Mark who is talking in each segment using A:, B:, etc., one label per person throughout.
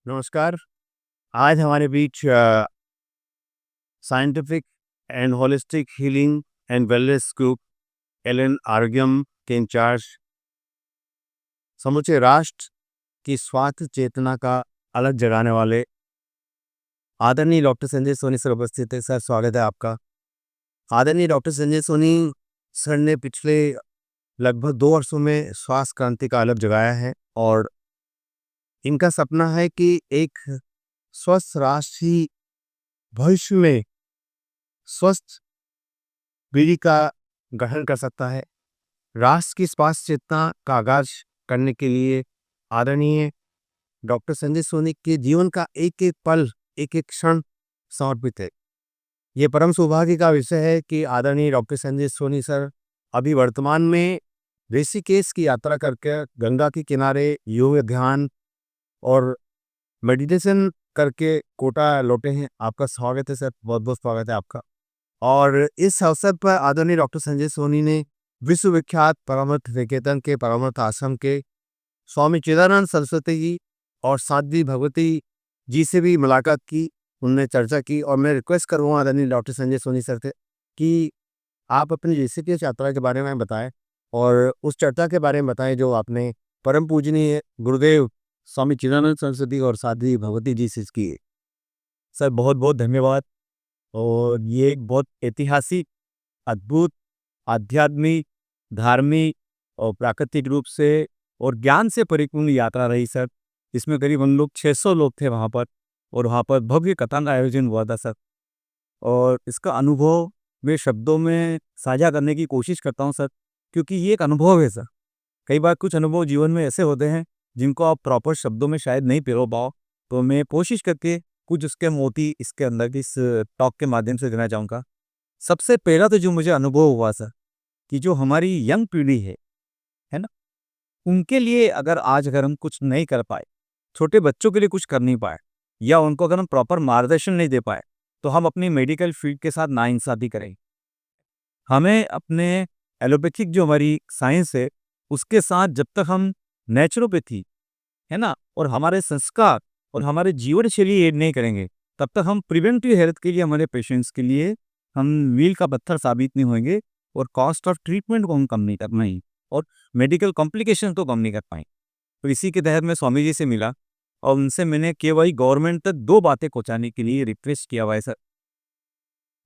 A: नमस्कार। आज हमारे बीच scientific and holistic healing and wellness group Allen Arogyam के इंचार्ज, समूचे राष्ट्र की स्वास्थ्य चेतना का अलग जगाने वाले आदरणीय डॉक्टर संजय सोनी सर उपस्थित है। सर, स्वागत है आपका। आदरणीय डॉक्टर संजय सोनी सर ने पिछले लगभग 2 वर्षों में स्वास्थ्य क्रांति का अलग जगाया है और इनका सपना है कि एक स्वस्थ राष्ट्र ही भविष्य में स्वस्थ पीढ़ी का गठन कर सकता है। राष्ट्र की स्वास्थ्य चेतना का आगाज करने के लिए आदरणीय डॉक्टर संजय सोनी के जीवन का एक एक पल, एक एक क्षण समर्पित है। ये परम सौभाग्य का विषय है कि आदरणीय डॉक्टर संजय सोनी सर अभी वर्तमान में ऋषिकेश की यात्रा करके गंगा के किनारे योग, ध्यान और मेडिटेशन करके कोटा लौटे हैं। आपका स्वागत है सर, बहुत बहुत स्वागत है आपका। और इस अवसर पर आदरणीय डॉक्टर संजय सोनी ने विश्वविख्यात परमहंस निकेतन के परमहंस आश्रम के स्वामी चिदानंद सरस्वती जी और साध्वी भगवती जी से भी मुलाकात की, उनने चर्चा की। और मैं रिक्वेस्ट करूँगा आदरणीय डॉक्टर संजय सोनी सर से कि आप अपनी ऋषिकेश यात्रा के बारे में बताएं और उस चर्चा के बारे में बताएं जो आपने परम पूजनीय गुरुदेव स्वामी चिदानंद सरस्वती और साध्वी भगवती जी से की है। सर, बहुत बहुत धन्यवाद। और ये एक बहुत ऐतिहासिक, अद्भुत, आध्यात्मिक, धार्मिक और प्राकृतिक रूप से और ज्ञान से परिपूर्ण यात्रा रही सर। इसमें करीब हम लोग 600 लोग थे वहाँ पर और वहाँ पर भव्य कथा का आयोजन हुआ था सर। और इसका अनुभव मैं शब्दों में साझा करने की कोशिश करता हूँ सर, क्योंकि ये एक अनुभव है सर। कई बार कुछ अनुभव जीवन में ऐसे होते हैं जिनको आप प्रॉपर शब्दों में शायद नहीं पिरो पाओ, तो मैं कोशिश करके कुछ उसके मोती इसके अंदर की इस टॉक के माध्यम से देना चाहूँगा। सबसे पहला तो जो मुझे अनुभव हुआ सर, कि जो हमारी यंग पीढ़ी है ना, उनके लिए अगर हम कुछ नहीं कर पाए, छोटे बच्चों के लिए कुछ कर नहीं पाए, या उनको अगर हम प्रॉपर मार्गदर्शन नहीं दे पाए, तो हम अपनी मेडिकल फील्ड के साथ नाइंसाफ़ी करें। हमें अपने एलोपैथिक जो हमारी साइंस है, उसके साथ जब तक हम नेचुरोपैथी, है ना, और हमारे संस्कार और हमारे जीवन शैली ऐड नहीं करेंगे, तब तक हम प्रिवेंटिव हेल्थ के लिए, हमारे पेशेंट्स के लिए हम मील का पत्थर साबित नहीं होंगे और कॉस्ट ऑफ ट्रीटमेंट को हम कम नहीं कर पाएंगे और मेडिकल कॉम्प्लिकेशन को कम नहीं कर पाएंगे। तो इसी के तहत मैं स्वामी जी से मिला और उनसे मैंने केवल गवर्नमेंट तक 2 बातें पहुँचाने के लिए रिक्वेस्ट किया हुआ है सर,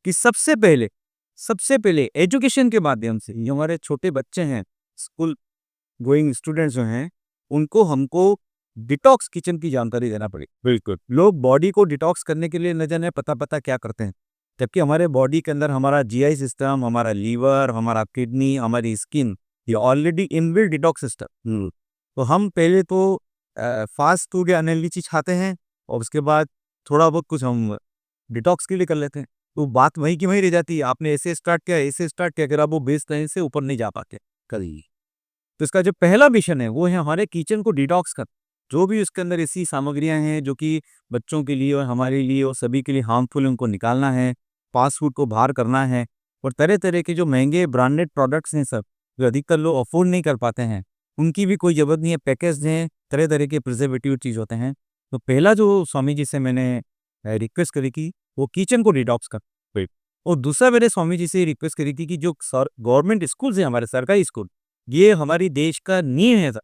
A: कि सबसे पहले एजुकेशन के माध्यम से ये हमारे छोटे बच्चे हैं, स्कूल गोइंग स्टूडेंट्स जो हैं, उनको हमको डिटॉक्स किचन की जानकारी देना पड़ेगी। बिल्कुल, लोग बॉडी को डिटॉक्स करने के लिए न जाने पता क्या करते हैं, जबकि हमारे बॉडी के अंदर हमारा जीआई सिस्टम, हमारा लीवर, हमारा किडनी, हमारी स्किन, ये ऑलरेडी इनबिल्ट डिटॉक्स सिस्टम। तो हम पहले तो फास्ट फूड या अनहेल्दी चीज़ खाते हैं और उसके बाद थोड़ा बहुत कुछ हम डिटॉक्स के लिए कर लेते हैं। तो बात वहीं की वहीं रह जाती है। आपने ऐसे स्टार्ट किया, अगर आप वो बेस लाइन से ऊपर नहीं जा पाते कभी। तो इसका जो पहला मिशन है वो है हमारे किचन को डिटॉक्स कर, जो भी उसके अंदर ऐसी सामग्रियां हैं जो कि बच्चों के लिए और हमारे लिए और सभी के लिए हार्मफुल है, उनको निकालना है, फास्ट फूड को बाहर करना है। और तरह तरह के जो महंगे ब्रांडेड प्रोडक्ट्स हैं सब, जो अधिकतर लोग अफोर्ड नहीं कर पाते हैं, उनकी भी कोई ज़रूरत नहीं है। पैकेज हैं, तरह तरह के प्रिजर्वेटिव चीज़ होते हैं। तो पहला जो स्वामी जी से मैंने रिक्वेस्ट करी कि वो किचन को डिटॉक्स कर। राइट। और दूसरा मैंने स्वामी जी से रिक्वेस्ट करी थी कि जो गवर्नमेंट स्कूल्स हैं, हमारे सरकारी स्कूल, ये हमारी देश का नींव है सर।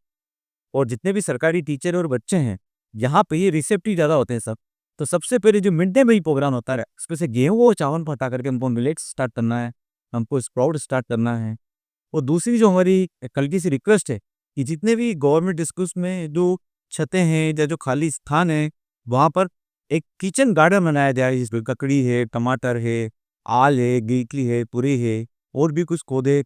A: और जितने भी सरकारी टीचर और बच्चे हैं, यहाँ पे ये रिसेप्टिव ज़्यादा होते हैं सब। तो सबसे पहले जो मिड डे मील प्रोग्राम होता है, उसमें से गेहूँ और चावल को हटा करके हमको मिलेट्स स्टार्ट करना है, हमको स्प्राउट स्टार्ट करना है। और दूसरी जो हमारी हल्की सी रिक्वेस्ट है कि जितने भी गवर्नमेंट स्कूल्स में जो छतें हैं या जो खाली स्थान है, वहाँ पर एक किचन गार्डन बनाया जाए, जिसमें ककड़ी है, टमाटर है, आल है, गिलकी है, तुरई है और भी कुछ पौधे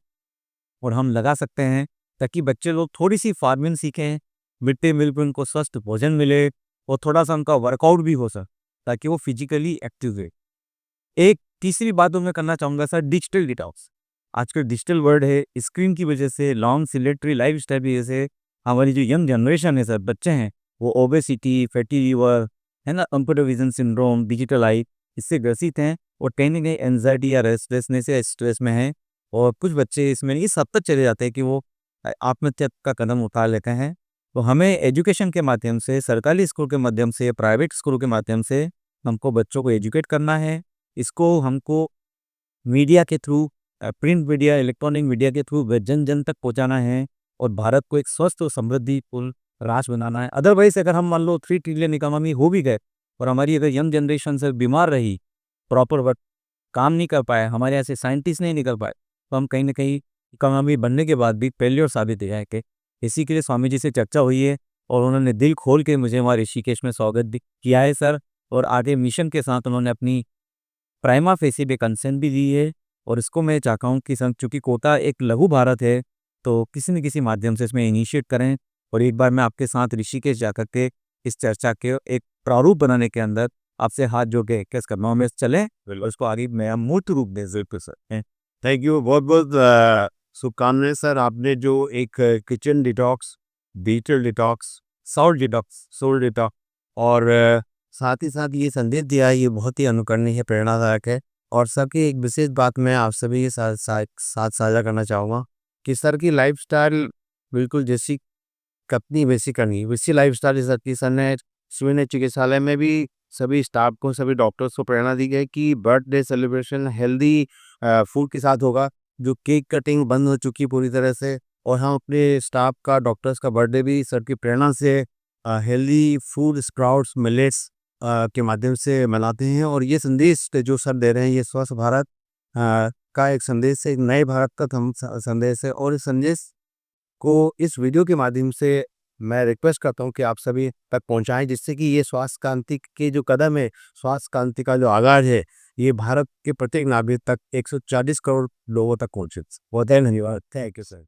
A: और हम लगा सकते हैं, ताकि बच्चे लोग थोड़ी-सी फार्मिंग सीखें, मिड डे मील पे उनको स्वस्थ भोजन मिले और थोड़ा-सा उनका वर्कआउट भी हो सर, ताकि वो फिज़िकली एक्टिव रहे। एक तीसरी बात जो मैं करना चाहूँगा सर, डिजिटल डिटॉक्स। आजकल डिजिटल वर्ल्ड है, स्क्रीन की वजह से, लॉन्ग सेडेंटरी लाइफ़स्टाइल की वजह से हमारी जो यंग जनरेशन है सर, बच्चे हैं, वो ओबेसिटी, फैटी लिवर, है ना, कंप्यूटर विज़न सिंड्रोम, डिजिटल आई, इससे ग्रसित हैं और कहीं न कहीं एंग्ज़ायटी या रेस्टलेसनेस या स्ट्रेस में हैं। और कुछ बच्चे इसमें इस हद तक चले जाते हैं कि वो आत्महत्या का कदम उठा लेते हैं।
B: तो हमें एजुकेशन के माध्यम से, सरकारी स्कूल के माध्यम से, प्राइवेट स्कूल के माध्यम से हमको बच्चों को एजुकेट करना है। इसको हमको मीडिया के through, print media, electronic media के थ्रू जन जन तक पहुंचाना है और भारत को एक स्वस्थ और समृद्धिपूर्ण राष्ट्र बनाना है। अदरवाइज अगर हम मान लो 3 ट्रिलियन इकोनॉमी हो भी गए और हमारी अगर यंग जनरेशन से बीमार रही, प्रॉपर वर्क काम नहीं कर पाए, हमारे ऐसे साइंटिस्ट नहीं निकल पाए, तो हम कहीं ना कहीं इकोनॉमी बनने के बाद भी फेल्योर साबित हो जाएंगे। इसी के लिए स्वामी जी से चर्चा हुई है और उन्होंने दिल खोल के मुझे वहाँ ऋषिकेश में स्वागत किया है सर। और आगे मिशन के साथ उन्होंने अपनी प्राइमा फेसी पे कंसेंट भी दी है। और इसको मैं चाहता हूँ कि सर, चूंकि कोटा एक लघु भारत है, तो किसी न किसी माध्यम से इसमें इनिशिएट करें और एक बार मैं आपके साथ ऋषिकेश जाकर के इस चर्चा के एक प्रारूप बनाने के अंदर आपसे हाथ जोड़ के रिक्वेस्ट करना हूँ, मैं चलें और उसको आगे मैं मूर्त रूप दे जरूर सर।
A: थैंक यू, बहुत बहुत शुभकामनाएं सर। आपने जो एक kitchen detox, digital detox, soul detox और साथ ही साथ ये संदेश दिया है, ये बहुत ही अनुकरणीय है, प्रेरणादायक है। और सर की एक विशेष बात मैं आप सभी के साथ साथ साथ साझा करना चाहूँगा कि सर की लाइफस्टाइल बिल्कुल जैसी कतनी वैसी करनी वैसी लाइफस्टाइल इस की सर ने सुविन चिकित्सालय में भी सभी स्टाफ को, सभी डॉक्टर्स को प्रेरणा दी गई कि बर्थडे सेलिब्रेशन हेल्दी फूड के साथ होगा। जो केक कटिंग बंद हो चुकी पूरी तरह से, और हम अपने स्टाफ का, डॉक्टर्स का बर्थडे भी सर की प्रेरणा से हेल्दी फूड, स्प्राउट्स, मिलेट्स के माध्यम से मनाते हैं। और ये संदेश जो सर दे रहे हैं, ये स्वस्थ भारत का एक संदेश है, एक नए भारत का संदेश है। और इस संदेश को इस वीडियो के माध्यम से मैं रिक्वेस्ट करता हूँ कि आप सभी तक पहुँचाएँ, जिससे कि ये स्वास्थ्य क्रांति के जो कदम है, स्वास्थ्य क्रांति का जो आगाज़ है, ये भारत के प्रत्येक नागरिक तक 140 करोड़ लोगों तक पहुँचे। बहुत धन्यवाद। Thank you sir.